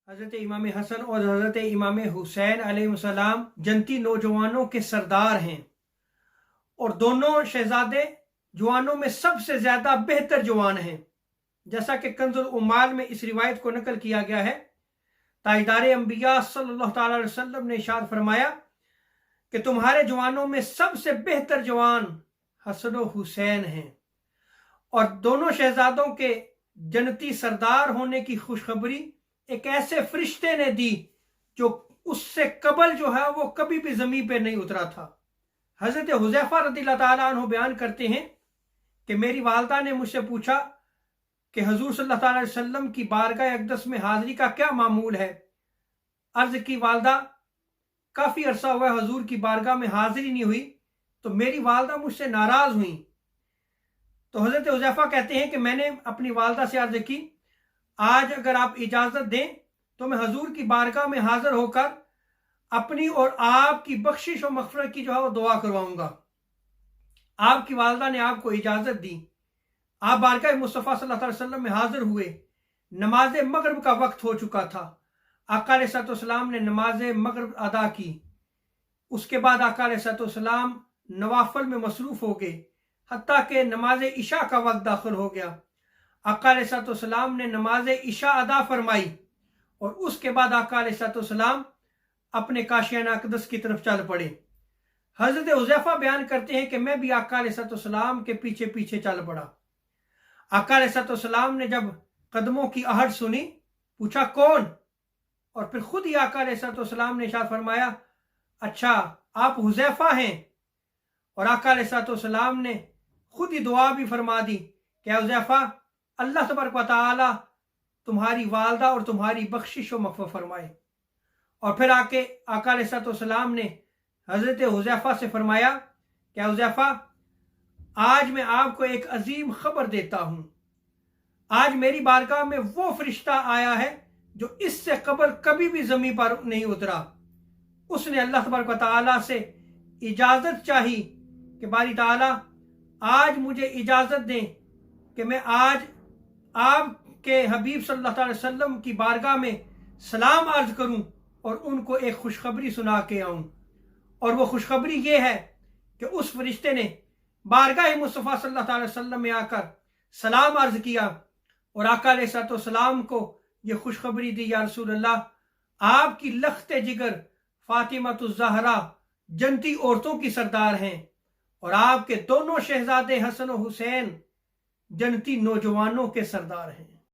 हज़रत इमाम हसन और हज़रत इमाम हुसैन अलैहिस्सलाम जनती नौजवानों के सरदार हैं और दोनों शहजादे जवानों में सबसे ज़्यादा बेहतर जवान हैं। जैसा कि कंजुल उम्माल में इस रिवायत को नकल किया गया है, ताजदार अंबिया सल्लल्लाहु अलैहि वसल्लम ने इरशाद फरमाया कि तुम्हारे जवानों में सबसे बेहतर जवान हसन और हुसैन हैं और दोनों शहजादों के जन्नती सरदार होने की खुशखबरी एक ऐसे फरिश्ते ने दी जो उससे कबल जो है वो कभी भी जमीन पे नहीं उतरा था। हजरत हुज़ैफा रज़ियल्लाहु ताला अन्हु बयान करते हैं कि मेरी वालदा ने मुझसे पूछा कि हुजूर सल्लल्लाहु अलैहि वसल्लम की बारगाह अक़दस में हाजिरी का क्या मामूल है। अर्ज की वालदा काफ़ी अरसा हुआ हुजूर की बारगाह में हाजिरी नहीं हुई, तो मेरी वालदा मुझसे नाराज़ हुई। तो हज़रत हुज़ैफा कहते हैं कि मैंने अपनी वालदा से अर्ज की, आज अगर आप इजाज़त दें तो मैं हुजूर की बारगाह में हाजिर होकर अपनी और आपकी बख्शिश और मग़फ़िरत की जो है वो दुआ करवाऊंगा। आपकी वालदा ने आपको इजाज़त दी, आप बारगाह मुस्तफ़ा सल्लल्लाहु अलैहि वसल्लम में हाजिर हुए। नमाज मगरिब का वक्त हो चुका था। आका अलैहिस्सलाम ने नमाज मगरिब अदा की। उसके बाद आका अलैहिस्सलाम नवाफिल में मसरूफ़ हो गए, हत्ता कि नमाज इशा का वक्त दाखिल हो गया। आका अलैहिस्सलाम ने नमाज इशा अदा फरमाई और उसके बाद आका अलैहिस्सलाम अपने काशियाना अक़दस की तरफ चल पड़े। हज़रत हुज़ैफा बयान करते हैं कि मैं भी आका अलैहिस्सलाम के पीछे पीछे चल पड़ा। आका अलैहिस्सलाम ने जब कदमों की आहट सुनी, पूछा कौन, और फिर खुद ही आका अलैहिस्सलाम ने इरशाद फरमाया, अच्छा आप हुज़ैफा हैं। और आका अलैहिस्सलाम ने खुद ही दुआ भी फरमा दी कि हुज़ैफा, अल्लाह तबारक व तआला तुम्हारी वालदा और तुम्हारी बख्शिश व मग़फ़िरत फरमाए। और फिर आके आका अलैहिस्सलाम ने हज़रत हुज़ैफा से फरमाया कि हुज़ैफा, आज मैं आपको एक अजीम खबर देता हूँ। आज मेरी बारगाह में वो फरिश्ता आया है जो इससे कबल कभी भी ज़मीन पर नहीं उतरा। उसने अल्लाह तबारक व तआला से इजाज़त चाही कि बारी ताला आज मुझे इजाज़त दें कि मैं आज आपके हबीब सल्लल्लाहु अलैहि वसल्लम की बारगाह में सलाम अर्ज करूं और उनको एक खुशखबरी सुना के आऊं। और वो खुशखबरी ये है कि उस फरिश्ते ने बारगाह मुस्तफ़ा सल्लल्लाहु अलैहि वसल्लम में आकर सलाम अर्ज किया और आका अलैहिस्सलाम को ये खुशखबरी दी, या रसूल अल्लाह, आपकी लख्ते जिगर फातिमातुज़ ज़हरा जन्नती औरतों की सरदार हैं और आपके दोनों शहजादे हसन और हुसैन जन्नती नौजवानों के सरदार हैं।